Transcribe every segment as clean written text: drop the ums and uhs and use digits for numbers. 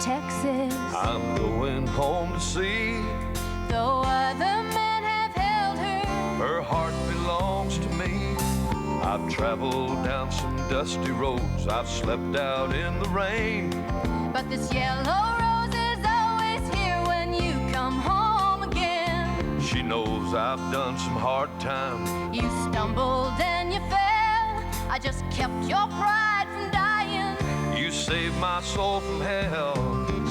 Texas. I'm going home to see. Though other men have held her, Her heart belongs to me. I've traveled down some dusty roads. I've slept out in the rain. but this yellow rose is always here when you come home again. She knows I've done some hard times. You stumbled and you fell. I just kept your pride from dying. You saved my soul from hell.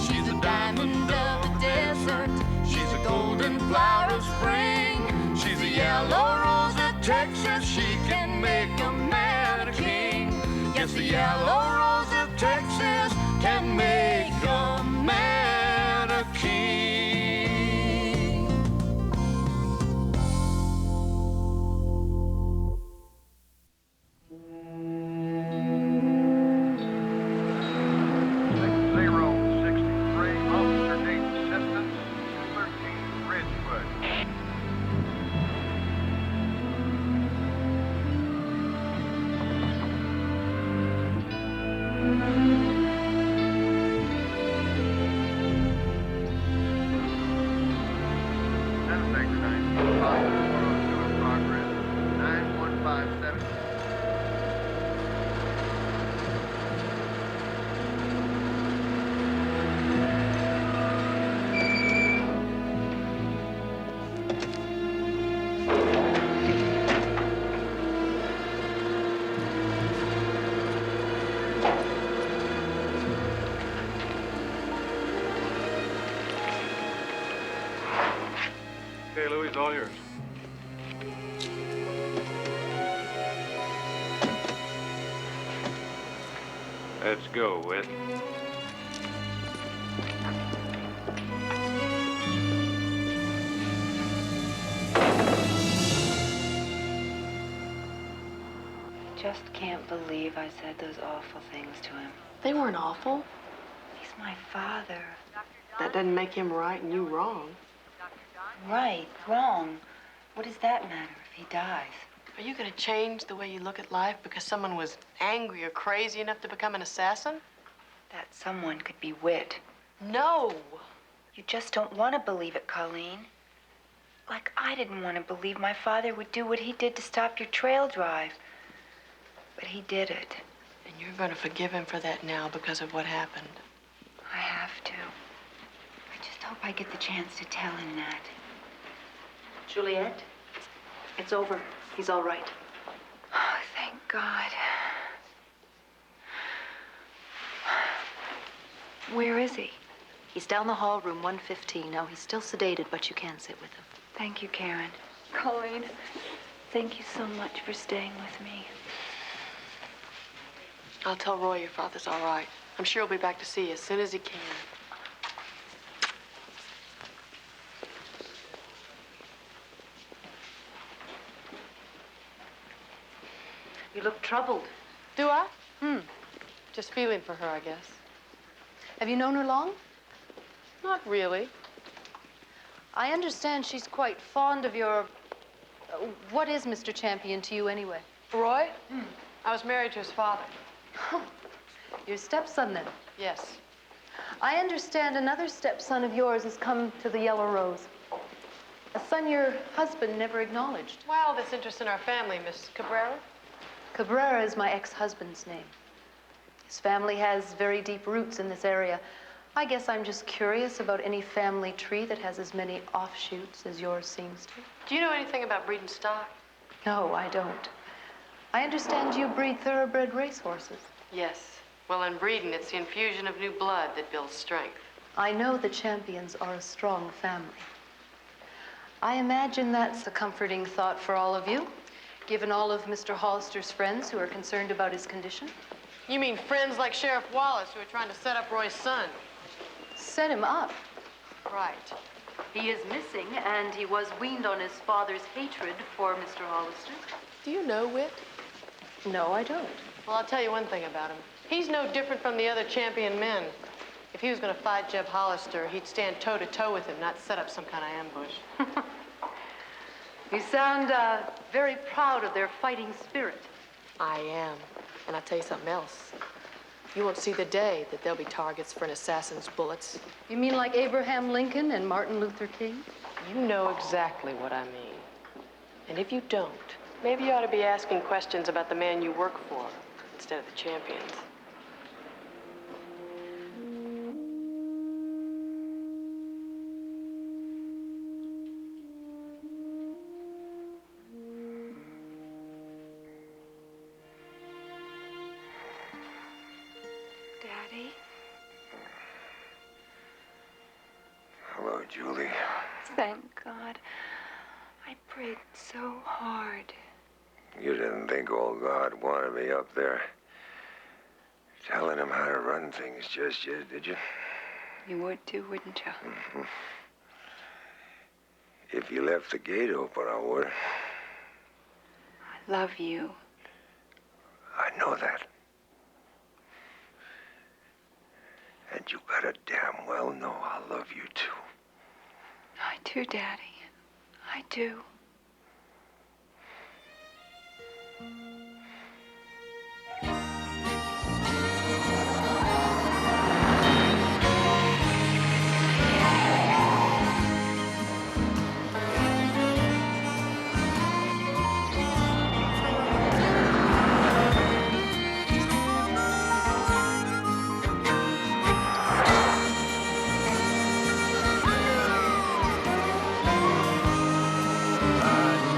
She's a diamond of the desert. She's a golden flower of spring. She's a yellow rose of Texas. She can make a man a king. Yes, the yellow rose of Texas can make a man a king. S01e10, officer needs assistance, 213 Ridgewood. Sector 945, 402 in progress, 9157. Okay, Louis, it's all yours. Let's go, Whit. Just can't believe I said those awful things to him. They weren't awful. He's my father. That doesn't make him right and you wrong. Right, wrong. What does that matter if he dies? Are you going to change the way you look at life because someone was angry or crazy enough to become an assassin? That someone could be Whit. No. You just don't want to believe it, Colleen. Like I didn't want to believe my father would do what he did to stop your trail drive. But he did it. And you're going to forgive him for that now because of what happened. I have to. I just hope I get the chance to tell him that. Juliet, it's over. He's all right. Oh, thank God. Where is he? He's down the hall, room 115. Now, he's still sedated, but you can sit with him. Thank you, Karen. Colleen, thank you so much for staying with me. I'll tell Roy your father's all right. I'm sure he'll be back to see you as soon as he can. You look troubled. Do I? Just feeling for her, I guess. Have you known her long? Not really. I understand she's quite fond of your... what is Mr. Champion to you, anyway? Roy? I was married to his father. Your stepson, then? Yes. I understand another stepson of yours has come to the Yellow Rose. A son your husband never acknowledged. Well, this interest in our family, Miss Cabrera. Cabrera is my ex-husband's name. His family has very deep roots in this area. I guess I'm just curious about any family tree that has as many offshoots as yours seems to. Do you know anything about breeding stock? No, I don't. I understand you breed thoroughbred racehorses. Yes. Well, in breeding, it's the infusion of new blood that builds strength. I know the Champions are a strong family. I imagine that's a comforting thought for all of you, given all of Mr. Hollister's friends who are concerned about his condition. You mean friends like Sheriff Wallace who are trying to set up Roy's son? Set him up. Right. He is missing, and he was weaned on his father's hatred for Mr. Hollister. Do you know Whit? No, I don't. Well, I'll tell you one thing about him. He's no different from the other Champion men. If he was going to fight Jeb Hollister, he'd stand toe-to-toe with him, not set up some kind of ambush. You sound very proud of their fighting spirit. I am. And I'll tell you something else. You won't see the day that they'll be targets for an assassin's bullets. You mean like Abraham Lincoln and Martin Luther King? You know exactly what I mean. And if you don't, maybe you ought to be asking questions about the man you work for instead of the champions. Daddy? Hello, Julie. Thank God. I prayed so hard. You didn't think old God wanted me up there telling him how to run things just yet, did you? You would too, wouldn't you? If you left the gate open, I would. I love you. I know that. And you gotta damn well know I love you too. I do, Daddy. I do.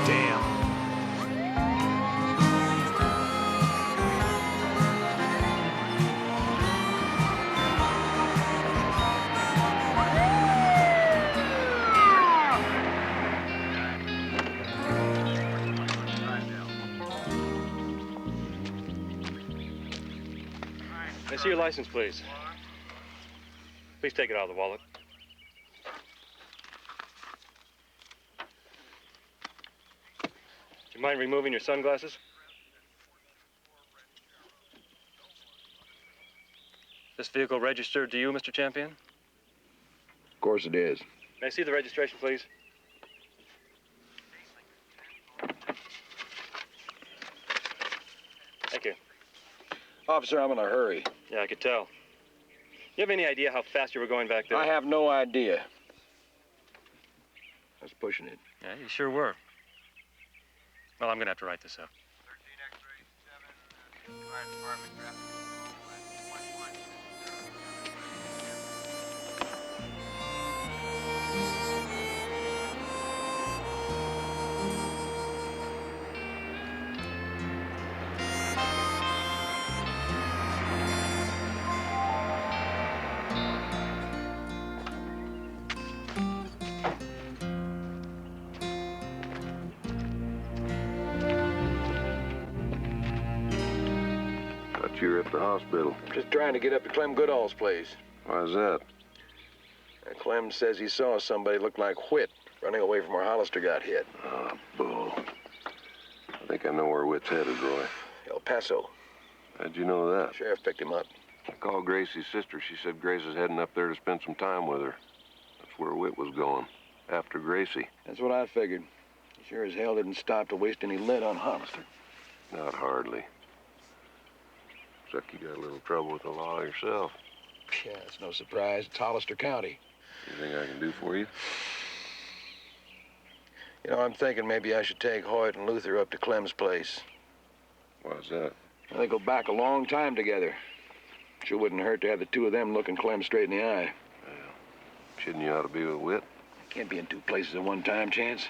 Damn. May I see your license, please? Please take it out of the wallet. Do you mind removing your sunglasses? This vehicle registered to you, Mr. Champion? Of course it is. May I see the registration, please? Thank you. Officer, I'm in a hurry. Yeah, I could tell. You have any idea how fast you were going back there? I have no idea. I was pushing it. Yeah, you sure were. Well, I'm gonna have to write this up. 13 X-ray 7, fire department traffic control at 11. Thought you were at the hospital. Just trying to get up to Clem Goodall's place. Why's that? Clem says he saw somebody look like Whit running away from where Hollister got hit. Oh, bull. I think I know where Whit's headed, Roy. El Paso. How'd you know that? Sheriff picked him up. I called Gracie's sister. She said Grace is heading up there to spend some time with her. That's where Whit was going, after Gracie. That's what I figured. He sure as hell didn't stop to waste any lead on Hollister. Not hardly. Looks like you got a little trouble with the law yourself. Yeah, it's no surprise. It's Hollister County. Anything I can do for you? You know, I'm thinking maybe I should take Hoyt and Luther up to Clem's place. Why's that? They go back a long time together. Sure wouldn't hurt to have the two of them looking Clem straight in the eye. Well, shouldn't you ought to be with Whit? Can't be in two places at one time, Chance.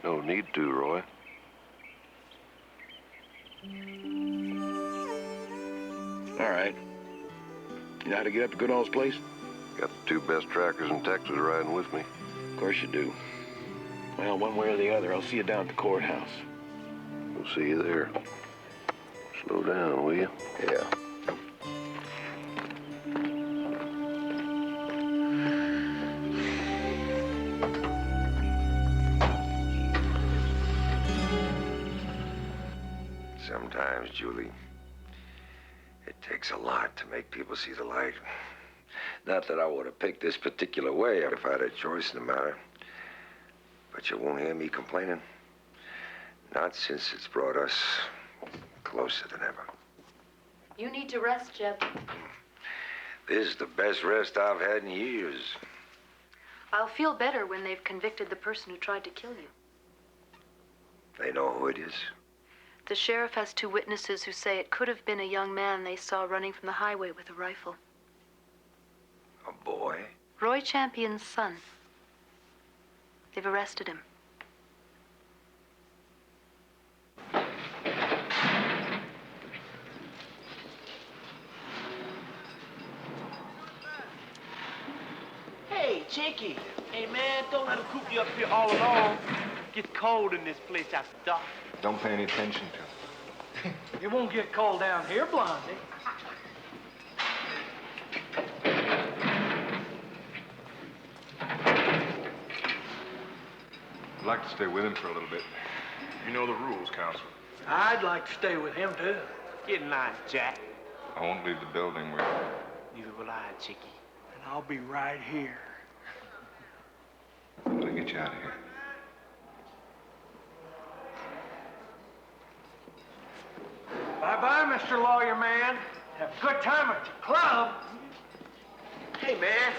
No need to, Roy. All right. You know how to get up to Goodall's place? Got the two best trackers in Texas riding with me. Of course you do. Well, one way or the other, I'll see you down at the courthouse. We'll see you there. Slow down, will you? Yeah. Sometimes, Julie, it takes a lot to make people see the light. Not that I would have picked this particular way if I had a choice in the matter. But you won't hear me complaining. Not since it's brought us closer than ever. You need to rest, Jeb. This is the best rest I've had in years. I'll feel better when they've convicted the person who tried to kill you. They know who it is. The sheriff has 2 witnesses who say it could have been a young man they saw running from the highway with a rifle. A boy? Roy Champion's son. They've arrested him. Hey, Chicky. Hey, man, don't let him coop you up here all alone. Gets cold in this place after dark. Don't pay any attention to him. It won't get cold down here, Blondie. I'd like to stay with him for a little bit. You know the rules, Counselor. I'd like to stay with him, too. Get in line, Jack. I won't leave the building with you. Neither will I, Chicky. And I'll be right here. I'm gonna get you out of here. Bye-bye, Mr. Lawyer Man. Have a good time at the club. Hey, man.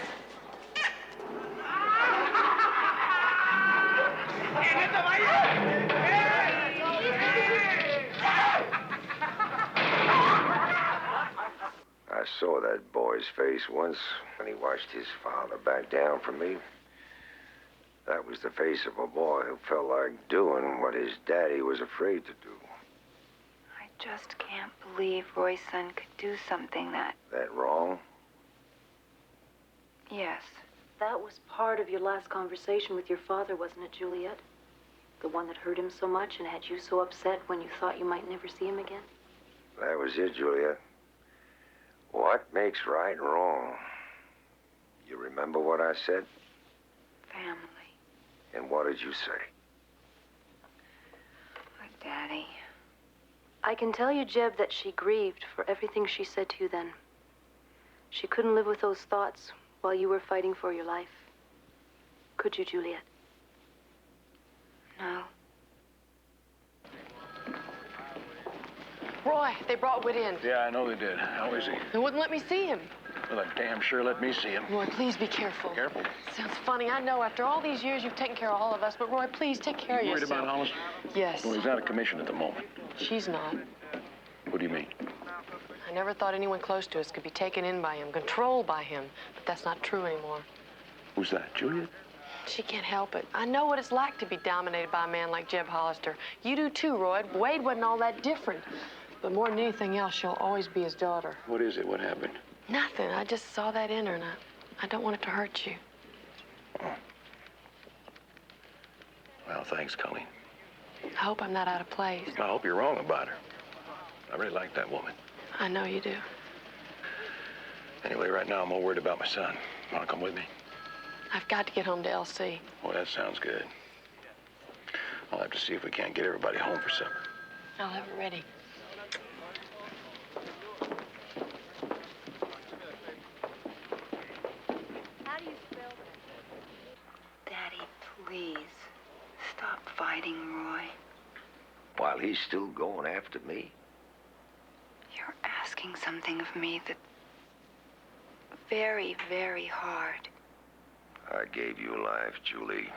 I saw that boy's face once when he watched his father back down from me. That was the face of a boy who felt like doing what his daddy was afraid to do. I just can't believe Roy's son could do something that... That wrong? Yes. That was part of your last conversation with your father, wasn't it, Juliet? The one that hurt him so much and had you so upset when you thought you might never see him again? That was it, Juliet. What makes right and wrong? You remember what I said? Family. And what did you say? Like Daddy. I can tell you, Jeb, that she grieved for everything she said to you then. She couldn't live with those thoughts while you were fighting for your life. Could you, Juliet? No. Roy, they brought Whit in. Yeah, I know they did. How is he? They wouldn't let me see him. Well, they damn sure let me see him. Roy, please be careful. Careful. Sounds funny, I know. After all these years, you've taken care of all of us. But, Roy, please take care of You worried yourself. about Hollis? Yes. Well, he's out of commission at the moment. She's not. What do you mean? I never thought anyone close to us could be taken in by him, controlled by him. But that's not true anymore. Who's that, Juliet? She can't help it. I know what it's like to be dominated by a man like Jeb Hollister. You do too, Roy. Wade wasn't all that different. But more than anything else, she'll always be his daughter. What is it? What happened? Nothing. I just saw that in her, and I don't want it to hurt you. Oh. Well, thanks, Colleen. I hope I'm not out of place. I hope you're wrong about her. I really like that woman. I know you do. Anyway, right now I'm more worried about my son. Want to come with me? I've got to get home to LC. Well, that sounds good. I'll have to see if we can't get everybody home for supper. I'll have it ready. Daddy, please. Stop fighting, Roy. While he's still going after me? You're asking something of me that's very, very hard. I gave you life, Julie.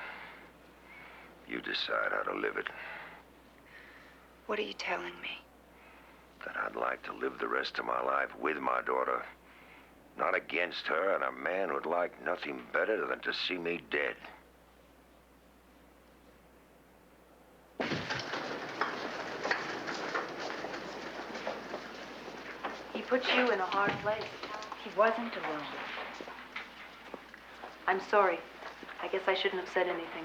You decide how to live it. What are you telling me? That I'd like to live the rest of my life with my daughter. Not against her, and a man would like nothing better than to see me dead. He put you in a hard place. He wasn't alone. I'm sorry. I guess I shouldn't have said anything.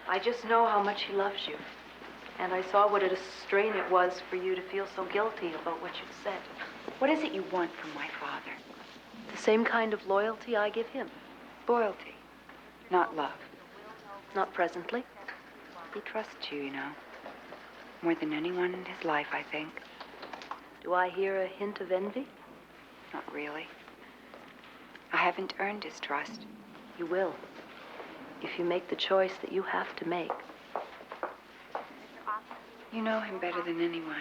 I just know how much he loves you. And I saw what a strain it was for you to feel so guilty about what you'd said. What is it you want from my father? The same kind of loyalty I give him. Loyalty, not love. Not presently. He trusts you, you know. More than anyone in his life, I think. Do I hear a hint of envy? Not really. I haven't earned his trust. You will. If you make the choice that you have to make. You know him better than anyone.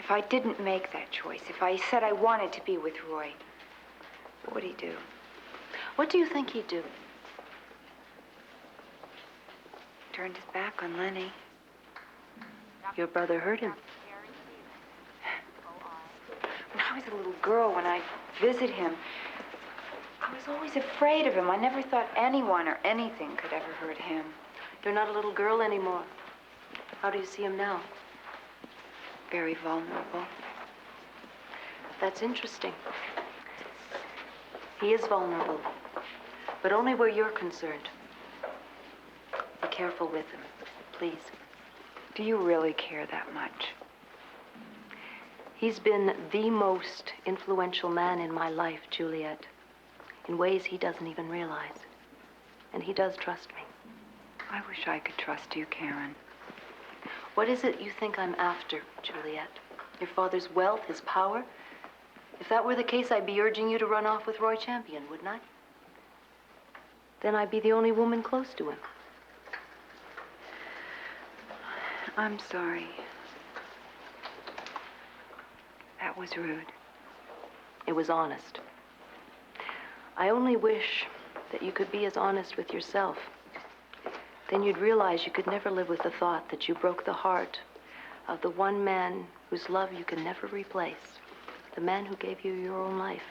If I didn't make that choice, if I said I wanted to be with Roy, what would he do? What do you think he'd do? Turned his back on Lenny. Your brother hurt him. When I was a little girl, when I'd visit him, I was always afraid of him. I never thought anyone or anything could ever hurt him. You're not a little girl anymore. How do you see him now? Very vulnerable. That's interesting. He is vulnerable, but only where you're concerned. Be careful with him, please. Do you really care that much? He's been the most influential man in my life, Juliet, in ways he doesn't even realize. And he does trust me. I wish I could trust you, Karen. What is it you think I'm after, Juliet? Your father's wealth, his power? If that were the case, I'd be urging you to run off with Roy Champion, wouldn't I? Then I'd be the only woman close to him. I'm sorry. That was rude. It was honest. I only wish that you could be as honest with yourself. Then you'd realize you could never live with the thought that you broke the heart of the one man whose love you can never replace. The man who gave you your own life.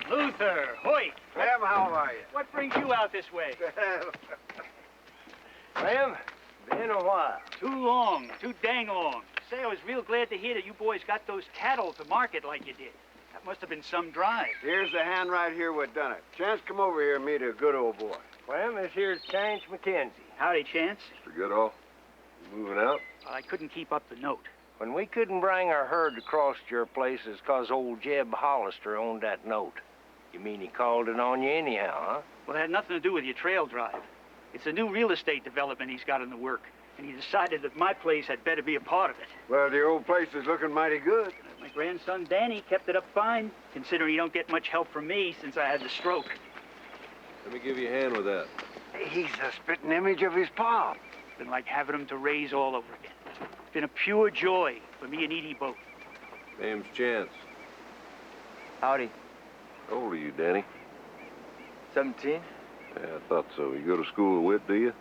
Luther, Hoyt. Clem, how are you? What brings you out this way? Clem, been a while. Too long, too dang long. Say, I was real glad to hear that you boys got those cattle to market like you did. That must have been some drive. Here's the hand right here what done it. Chance, come over here and meet a good old boy. Clem, this here's Chance McKenzie. Howdy, Chance. Mr. Goodall, you moving out? Well, I couldn't keep up the note. When we couldn't bring our herd across to your place, it's 'cause old Jeb Hollister owned that note. You mean he called it on you anyhow, huh? Well, it had nothing to do with your trail drive. It's a new real estate development he's got in the work, and he decided that my place had better be a part of it. Well, the old place is looking mighty good. My grandson Danny kept it up fine, considering he don't get much help from me since I had the stroke. Let me give you a hand with that. He's a spitting image of his pa. It's been like having him to raise all over again. It's been a pure joy for me and Edie both. Name's Chance. Howdy. How old are you, Danny? 17. Yeah, I thought so. You go to school at Witt, do you?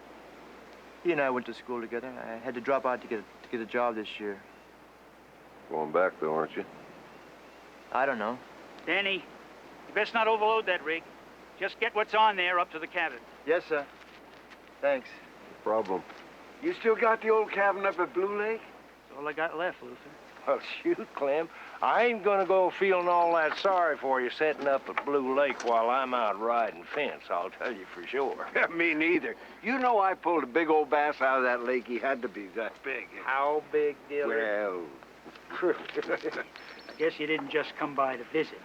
He and I went to school together. I had to drop out to get a job this year. Going back, though, aren't you? I don't know. Danny, you best not overload that rig. Just get what's on there up to the cabin. Yes, sir. Thanks. No problem. You still got the old cabin up at Blue Lake? That's all I got left, Luther. Well, shoot, Clem. I ain't gonna go feeling all that sorry for you setting up at Blue Lake while I'm out riding fence, I'll tell you for sure. Me neither. You know I pulled a big old bass out of that lake. He had to be that big. How big, Diller? Well... I guess you didn't just come by to visit.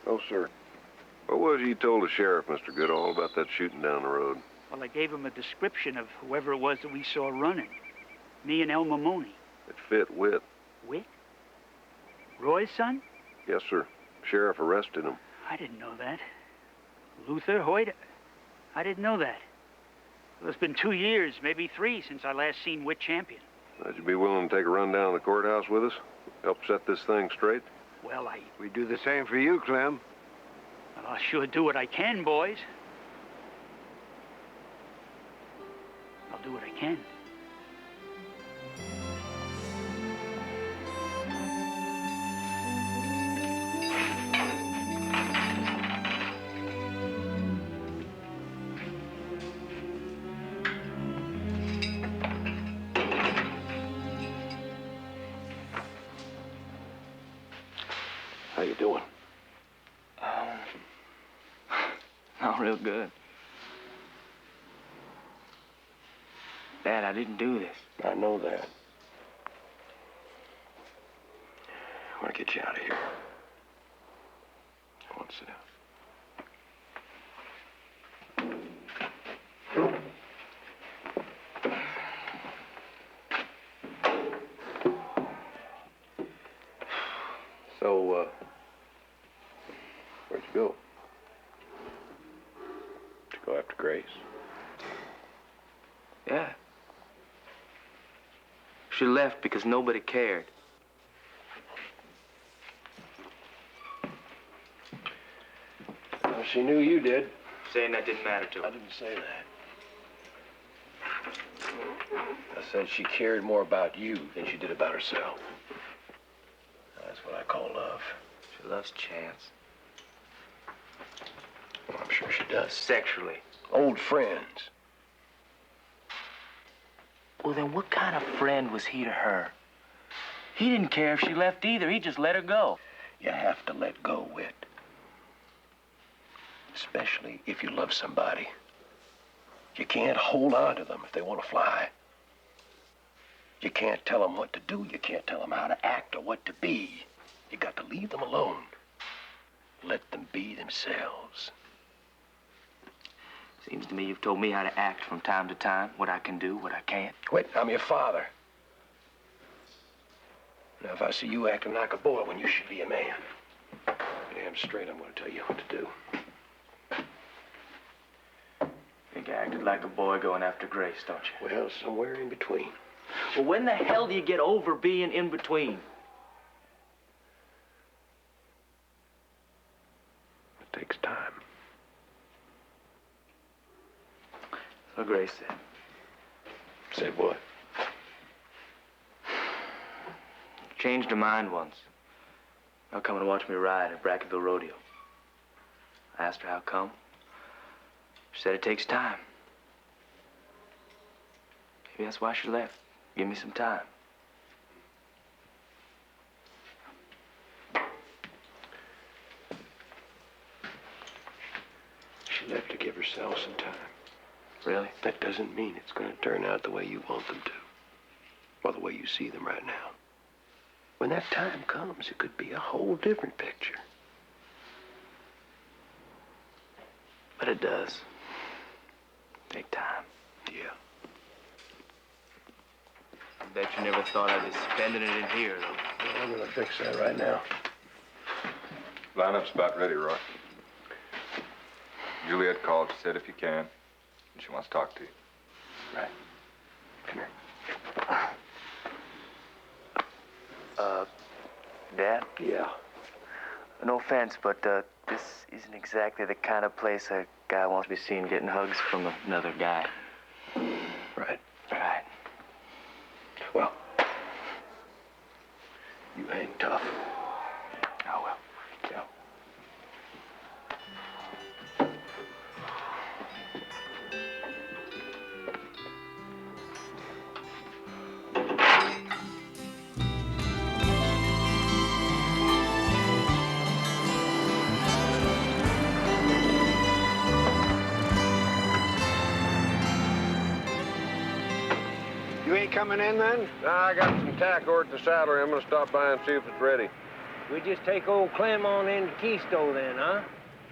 No, sir. What was it you told the sheriff, Mr. Goodall, about that shooting down the road? Well, I gave him a description of whoever it was that we saw running. Me and Elmer Mooney. It fit Witt. Witt? Roy's son? Yes, sir. Sheriff arrested him. I didn't know that. Luther, Hoyt, I didn't know that. Well, it's been 2 years, maybe 3, since I last seen Witt Champion. Would you be willing to take a run down to the courthouse with us? Help set this thing straight? Well, We do the same for you, Clem. I'll sure do what I can, boys. I'll do what I can. How you doing? Not real good. Dad, I didn't do this. I know that. I want to get you out of here. I want to sit down. So, where'd you go? Did you go after Grace? Yeah. She left because nobody cared. Well, she knew you did. Saying that didn't matter to her. I didn't say that. I said she cared more about you than she did about herself. That's what I call love. She loves Chance. Well, I'm sure she does. Sexually. Old friends. Well, then what kind of friend was he to her? He didn't care if she left either. He just let her go. You have to let go, Whit. Especially if you love somebody. You can't hold on to them if they want to fly. You can't tell them what to do. You can't tell them how to act or what to be. You got to leave them alone. Let them be themselves. Seems to me you've told me how to act from time to time, what I can do, what I can't. Whit, I'm your father. Now, if I see you acting like a boy when you should be a man, damn straight I'm going to tell you what to do. Think I acted like a boy going after Grace, don't you? Well, somewhere in between. Well, when the hell do you get over being in between? It takes time. So Grace said. Said what? Changed her mind once. Now come and watch me ride at Bracketville Rodeo. I asked her how come. She said it takes time. Maybe that's why she left. Give me some time. She left to give herself some time. Really? That doesn't mean it's going to turn out the way you want them to. Or the way you see them right now. When that time comes, it could be a whole different picture. But it does. Take time. Yeah. I bet you never thought I'd be spending it in here, though. Well, I'm going to fix that right now. Lineup's about ready, Roy. Juliet called. She said if you can, and she wants to talk to you. Right. Come here. Dad? Yeah. No offense, but this isn't exactly the kind of place a guy wants to be seen getting hugs from another guy. Right. Right. Well, you hang tough. Oh, well. Yeah. You ain't coming in then? Nah, I got some tack over at the saddlery. I'm gonna stop by and see if it's ready. We just take old Clem on into Keystone then, huh?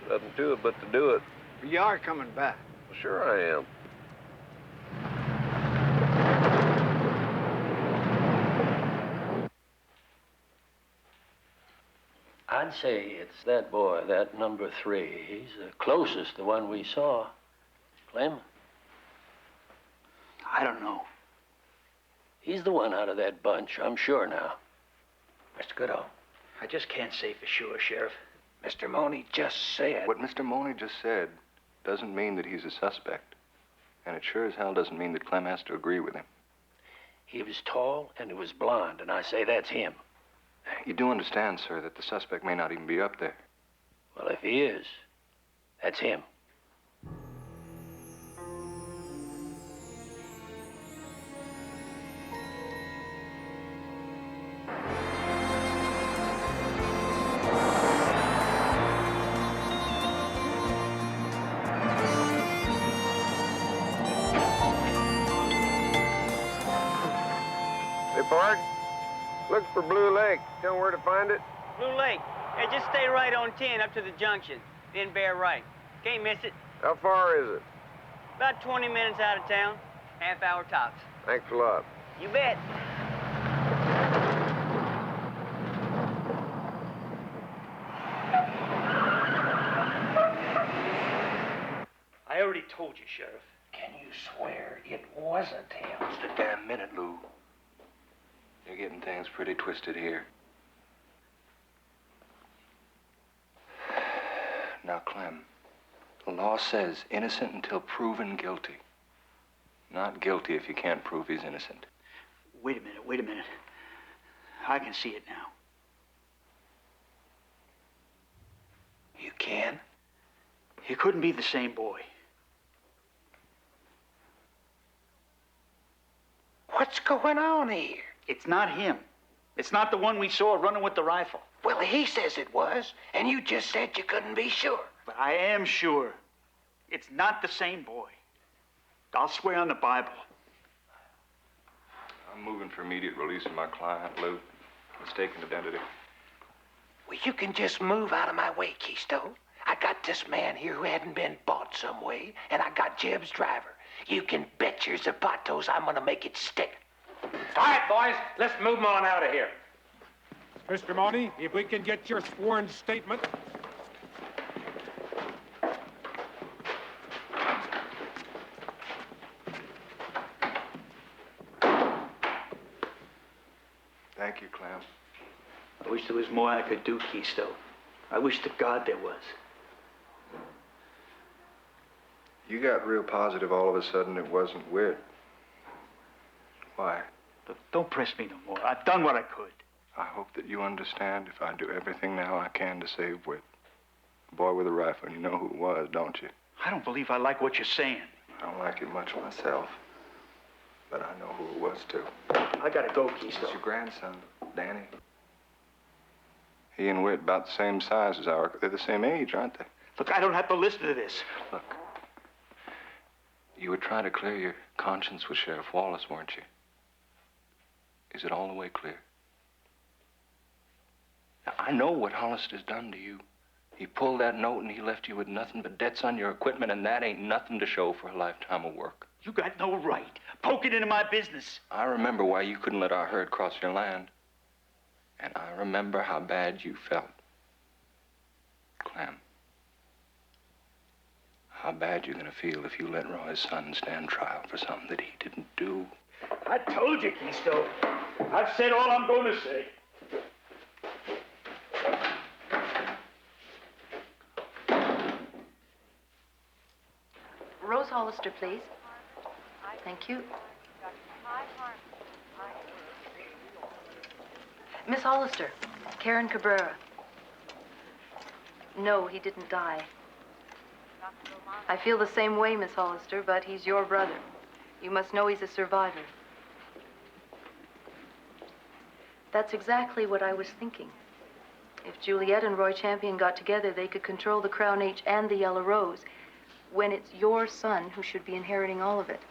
Nothing to it but to do it. You are coming back. Well, sure I am. I'd say it's that boy, that number 3. He's the closest, the one we saw. Clem? I don't know. He's the one out of that bunch, I'm sure now. Mr. Goodall, I just can't say for sure, Sheriff. Mr. Money just said. What Mr. Money just said doesn't mean that he's a suspect. And it sure as hell doesn't mean that Clem has to agree with him. He was tall and he was blond, and I say that's him. You do understand, sir, that the suspect may not even be up there. Well, if he is, that's him. Bart. Look for Blue Lake. Tell 'em where to find it. Blue Lake. Hey, just stay right on 10 up to the junction. Then bear right. Can't miss it. How far is it? About 20 minutes out of town. Half hour tops. Thanks a lot. You bet. I already told you, Sheriff. Can you swear it wasn't him? Just a damn minute, Lou. You're getting things pretty twisted here. Now, Clem, the law says innocent until proven guilty. Not guilty if you can't prove he's innocent. Wait a minute. I can see it now. You can? He couldn't be the same boy. What's going on here? It's not him. It's not the one we saw running with the rifle. Well, he says it was, and you just said you couldn't be sure. But I am sure. It's not the same boy. I'll swear on the Bible. I'm moving for immediate release of my client, Lou. Mistaken identity. Well, you can just move out of my way, Keystone. I got this man here who hadn't been bought some way, and I got Jeb's driver. You can bet your zapatos I'm gonna make it stick. All right, boys, let's move him on out of here. Mr. Money, if we can get your sworn statement. Thank you, Clem. I wish there was more I could do, Keystone. I wish to God there was. You got real positive all of a sudden it wasn't Whit. Why? Look, don't press me no more. I've done what I could. I hope that you understand if I do everything now I can to save Whit. The boy with a rifle, you know who it was, don't you? I don't believe I like what you're saying. I don't like it much myself. But I know who it was, too. I gotta go, Keystone. It's your grandson, Danny. He and Whit about the same size as ours. They're the same age, aren't they? Look, I don't have to listen to this. Look, you were trying to clear your conscience with Sheriff Wallace, weren't you? Is it all the way clear? Now, I know what Hollister's done to you. He pulled that note and he left you with nothing but debts on your equipment, and that ain't nothing to show for a lifetime of work. You got no right poking into my business. I remember why you couldn't let our herd cross your land. And I remember how bad you felt. Clem. How bad you're gonna feel if you let Roy's son stand trial for something that he didn't do. I told you, Keystone. I've said all I'm going to say. Rose Hollister, please. Thank you. Miss Hollister, Karen Cabrera. No, he didn't die. I feel the same way, Miss Hollister, but he's your brother. You must know he's a survivor. That's exactly what I was thinking. If Juliet and Roy Champion got together, they could control the Crown H and the Yellow Rose, when it's your son who should be inheriting all of it.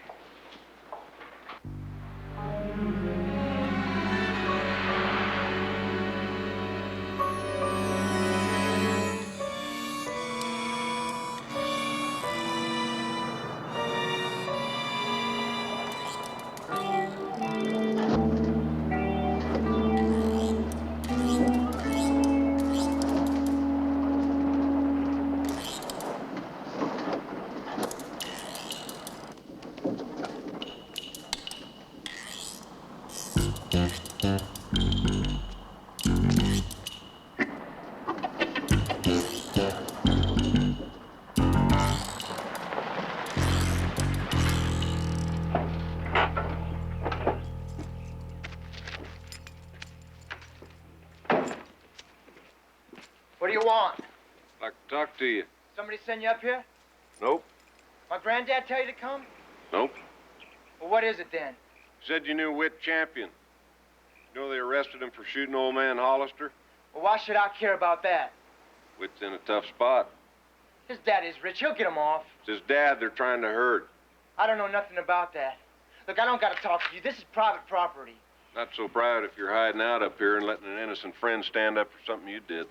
What do you want? I'd like to talk to you. Somebody send you up here? Nope. My granddad tell you to come? Nope. Well, what is it then? Said you knew Whit Champion. You know they arrested him for shooting old man Hollister? Well, why should I care about that? Whit's in a tough spot. His daddy's rich. He'll get him off. It's his dad they're trying to hurt. I don't know nothing about that. Look, I don't got to talk to you. This is private property. Not so proud if you're hiding out up here and letting an innocent friend stand up for something you did.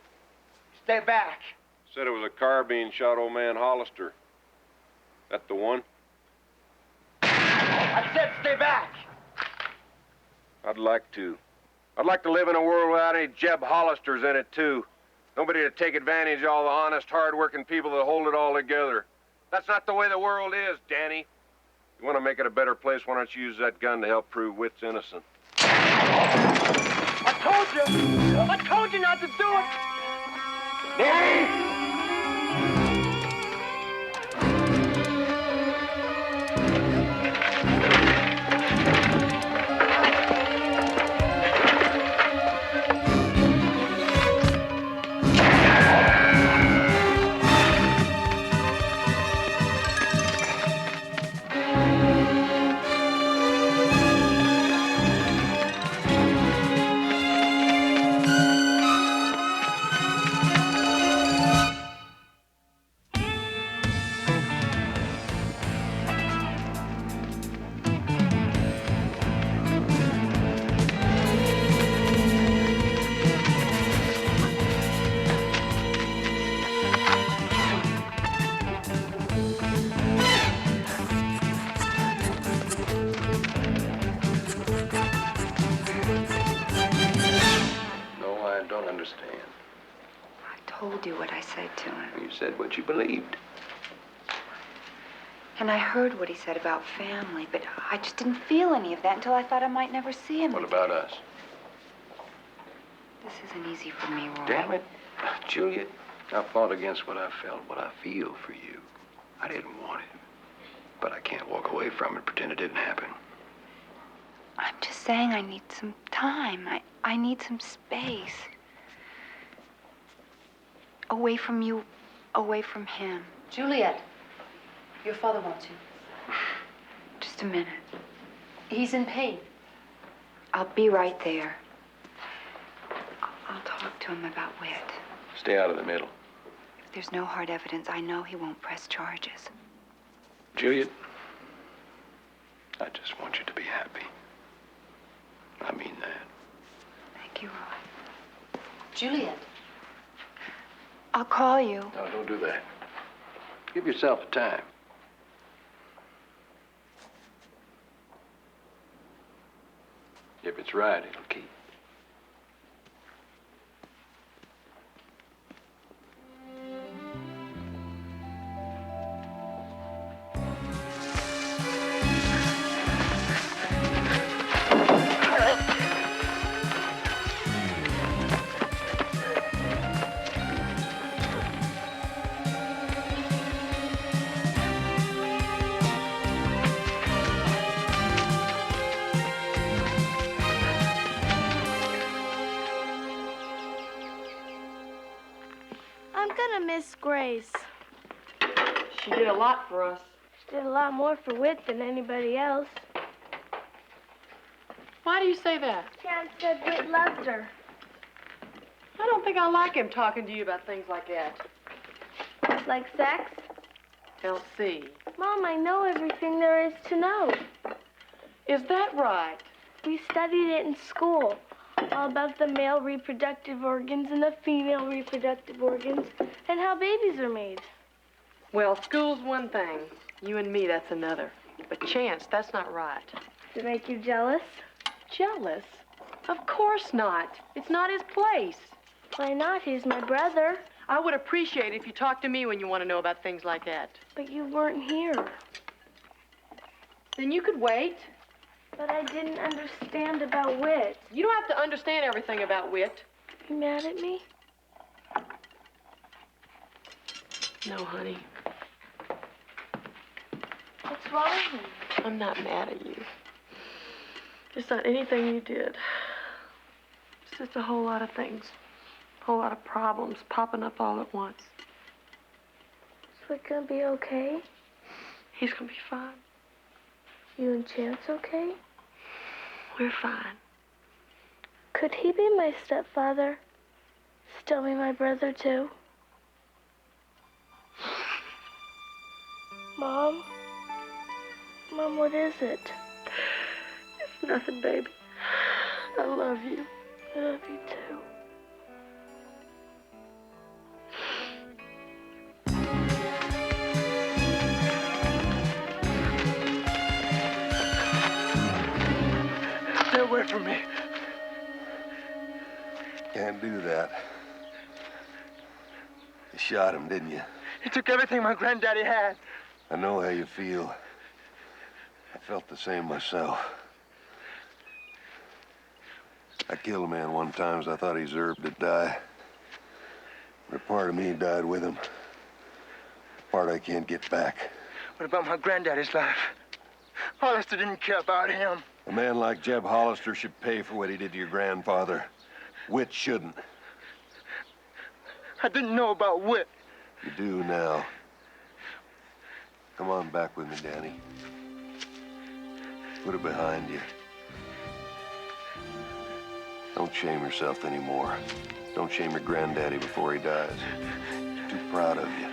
Stay back. Said it was a carbine shot old man Hollister. That the one? I said stay back. I'd like to. I'd like to live in a world without any Jeb Hollisters in it, too. Nobody to take advantage of all the honest, hard-working people that hold it all together. That's not the way the world is, Danny. You want to make it a better place, why don't you use that gun to help prove Whit's innocent? I told you not to do it. Danny! Told you what I said to him. You said what you believed. And I heard what he said about family, but I just didn't feel any of that until I thought I might never see him What again. about us? This isn't easy for me, Roy. Damn it, Juliet. I fought against what I felt, what I feel for you. I didn't want it. But I can't walk away from it, pretend it didn't happen. I'm just saying I need some time. I need some space. Away from you, away from him. Juliet, your father wants you. Just a minute. He's in pain. I'll be right there. I'll talk to him about Whit. Stay out of the middle. If there's no hard evidence, I know he won't press charges. Juliet, I just want you to be happy. I mean that. Thank you, Roy. Juliet. I'll call you. No, don't do that. Give yourself a time. If it's right, it'll keep. Miss Grace. She did a lot for us. She did a lot more for Whit than anybody else. Why do you say that? Jan said Whit loved her. I don't think I like him talking to you about things like that. Like sex? L.C. Mom, I know everything there is to know. Is that right? We studied it in school. All about the male reproductive organs and the female reproductive organs and how babies are made. Well, school's one thing. You and me, that's another. But Chance, that's not right. Does it make you jealous? Jealous? Of course not. It's not his place. Why not? He's my brother. I would appreciate it if you talked to me when you want to know about things like that. But you weren't here. Then you could wait. But I didn't understand about Whit. You don't have to understand everything about Whit. You mad at me? No, honey. What's wrong? I'm not mad at you. It's not anything you did. It's just a whole lot of things. A whole lot of problems popping up all at once. Is Whit gonna be okay? He's gonna be fine. You and Chance okay? We're fine. Could he be my stepfather? Still be my brother, too? Mom? Mom, what is it? It's nothing, baby. I love you. I love you too. Stay away from me. Can't do that. You shot him, didn't you? He took everything my granddaddy had. I know how you feel. I felt the same myself. I killed a man one time, so I thought he deserved to die. But a part of me died with him. A part I can't get back. What about my granddaddy's life? Hollister didn't care about him. A man like Jeb Hollister should pay for what he did to your grandfather. Whit shouldn't. I didn't know about Whit. You do now. Come on back with me, Danny. Put it behind you. Don't shame yourself anymore. Don't shame your granddaddy before he dies. He's too proud of you.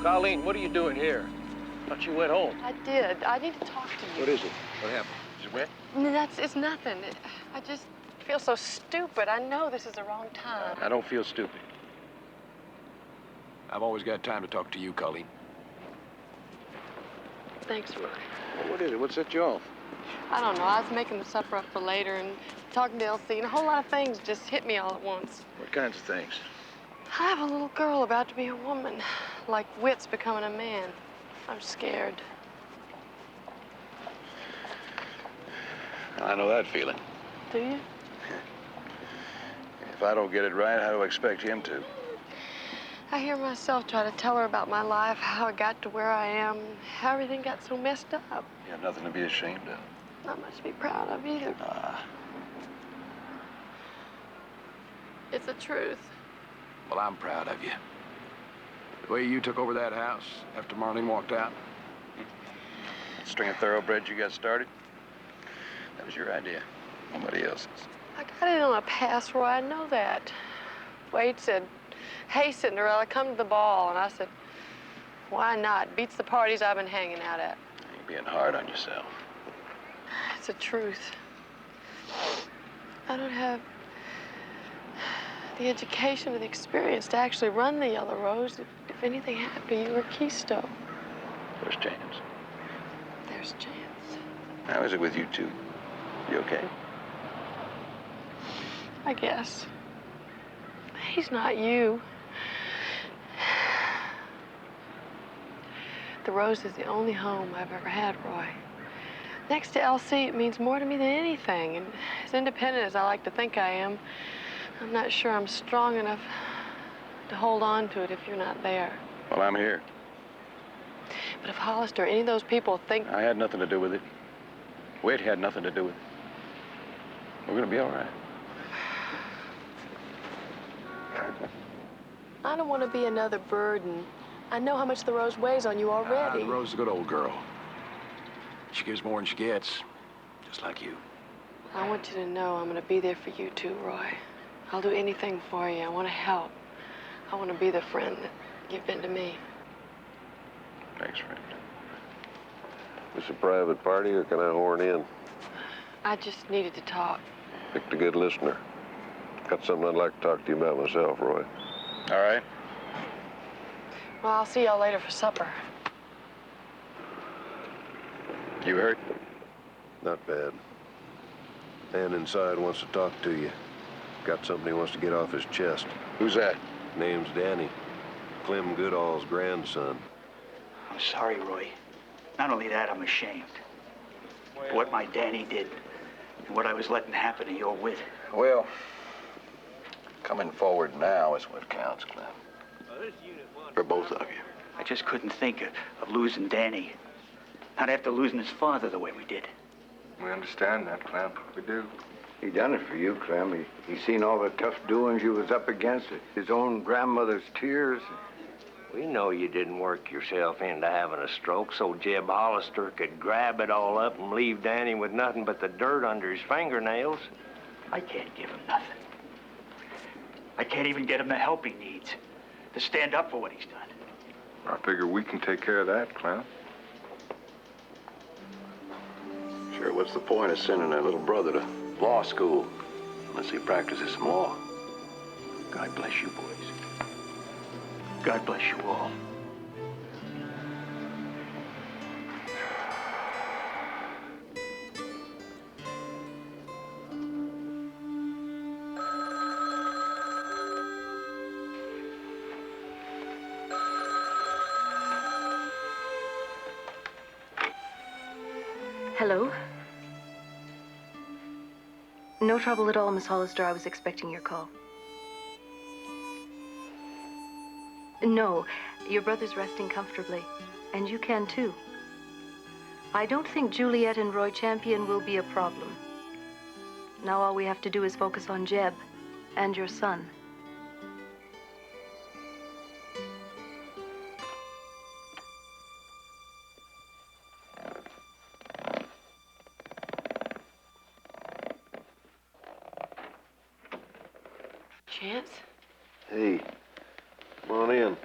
Colleen, what are you doing here? Thought you went home. I did. I need to talk to you. What is it? What happened? Is it wet? It's nothing. I just feel so stupid. I know this is the wrong time. I don't feel stupid. I've always got time to talk to you, Colleen. Thanks, Roy. Well, what is it? What set you off? I don't know. I was making the supper up for later and talking to Elsie, and a whole lot of things just hit me all at once. What kinds of things? I have a little girl about to be a woman, like Whit's becoming a man. I'm scared. I know that feeling. Do you? If I don't get it right, how do I expect him to? I hear myself try to tell her about my life, how I got to where I am, how everything got so messed up. You have nothing to be ashamed of. Not much to be proud of either. It's the truth. Well, I'm proud of you. The way you took over that house after Marlene walked out. That string of thoroughbreds you got started, that was your idea. Nobody else's. I got it on a pass, Roy. I know that. Wade said, "Hey, Cinderella, come to the ball." And I said, "Why not? Beats the parties I've been hanging out at." You're being hard on yourself. It's the truth. I don't have the education or the experience to actually run the Yellow Rose if anything happened to you or Keisto. There's chance. There's a chance. How is it with you two? You okay? I guess. He's not you. The Rose is the only home I've ever had, Roy. Next to LC, it means more to me than anything. And as independent as I like to think I am, I'm not sure I'm strong enough to hold on to it if you're not there. Well, I'm here. But if Hollister or any of those people think... I had nothing to do with it. Whit had nothing to do with it. We're gonna be all right. I don't want to be another burden. I know how much the Rose weighs on you already. The Rose is a good old girl. She gives more than she gets, just like you. I want you to know I'm going to be there for you too, Roy. I'll do anything for you. I want to help. I want to be the friend that you've been to me. Thanks, friend. This a private party, or can I horn in? I just needed to talk. Picked a good listener. Got something I'd like to talk to you about myself, Roy. All right. Well, I'll see y'all later for supper. You hurt? Not bad. Man inside wants to talk to you. Got something he wants to get off his chest. Who's that? Name's Danny. Clem Goodall's grandson. I'm sorry, Roy. Not only that, I'm ashamed. For what my Danny did and what I was letting happen to your wit. Well, coming forward now is what counts, Clem. For both of you. I just couldn't think of losing Danny. Not after losing his father the way we did. We understand that, Clem. We do. He done it for you, Clem. He seen all the tough doings you was up against, his own grandmother's tears. We know you didn't work yourself into having a stroke so Jeb Hollister could grab it all up and leave Danny with nothing but the dirt under his fingernails. I can't give him nothing. I can't even get him the help he needs to stand up for what he's done. I figure we can take care of that, Clem. Sure, what's the point of sending that little brother to law school unless he practices some law? God bless you, boys. God bless you all. Hello? No trouble at all, Miss Hollister. I was expecting your call. No, your brother's resting comfortably, and you can too. I don't think Juliet and Roy Champion will be a problem. Now all we have to do is focus on Jeb and your son. Chance? Hey, come on in.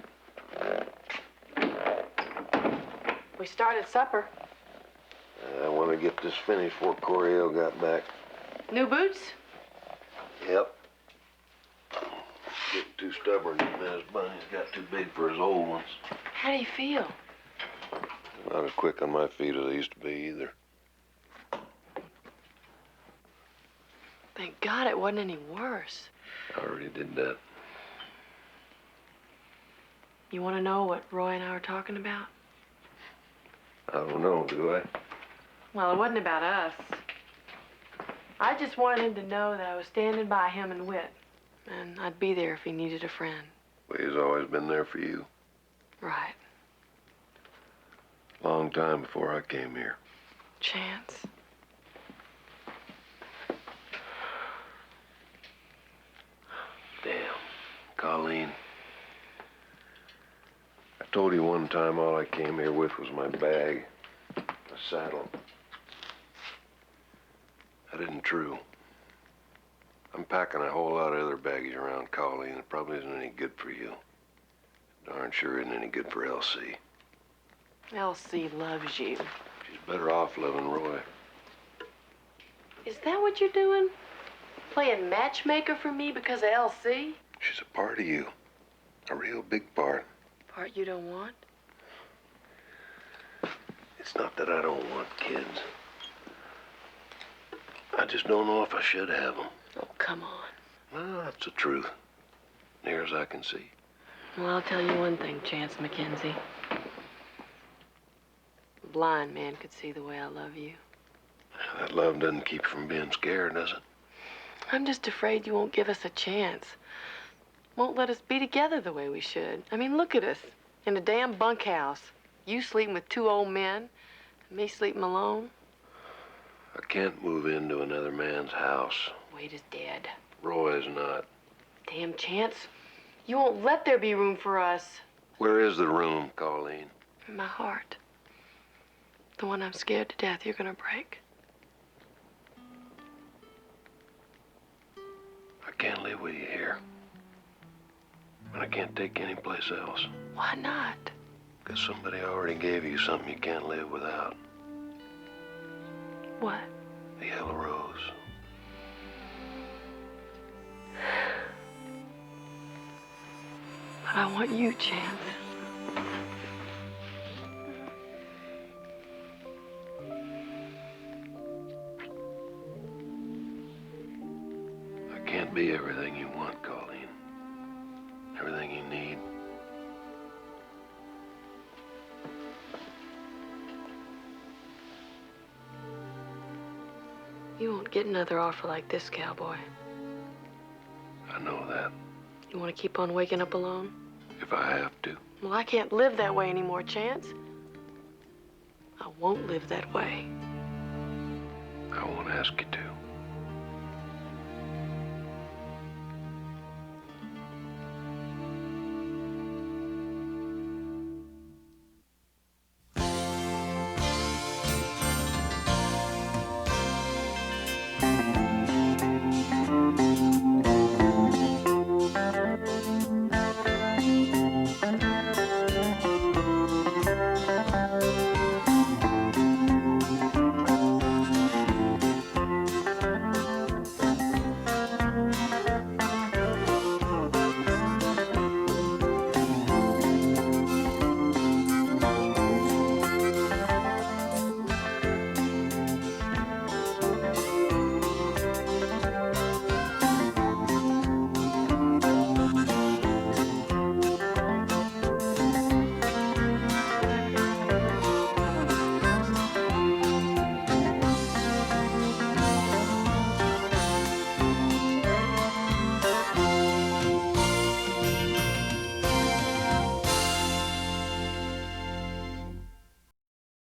We started supper. I want to get this finished before Coryell got back. New boots? Yep. Getting too stubborn, man. His bunny's got too big for his old ones. How do you feel? Not as quick on my feet as I used to be either. Thank God it wasn't any worse. I already did that. You want to know what Roy and I were talking about? I don't know, do I? Well, it wasn't about us. I just wanted him to know that I was standing by him and Whit, and I'd be there if he needed a friend. Well, he's always been there for you. Right. Long time before I came here. Chance. Damn. Colleen. I told you one time all I came here with was my bag, a saddle. That isn't true. I'm packing a whole lot of other baggage around, Colleen. It probably isn't any good for you. Darn sure isn't any good for Elsie. Elsie loves you. She's better off loving Roy. Is that what you're doing? Playing matchmaker for me because of Elsie? She's a part of you. A real big part. Part you don't want? It's not that I don't want kids. I just don't know if I should have them. Oh, come on. No, that's the truth. Near as I can see. Well, I'll tell you one thing, Chance McKenzie. A blind man could see the way I love you. That love doesn't keep you from being scared, does it? I'm just afraid you won't give us a chance. Won't let us be together the way we should. I mean, look at us. In a damn bunkhouse. You sleeping with two old men, and me sleeping alone. I can't move into another man's house. Wade is dead. Roy is not. Damn, Chance. You won't let there be room for us. Where is the room, Colleen? In my heart. The one I'm scared to death you're gonna break. I can't live with you here. And I can't take you anyplace else. Why not? Because somebody already gave you something you can't live without. What? The yellow rose. But I want you, Chance. I can't can't be everything you want, Colleen. Everything you need. You won't get another offer like this, cowboy. I know that. You want to keep on waking up alone? If I have to. Well, I can't live that way anymore, Chance. I won't live that way. I won't ask you to.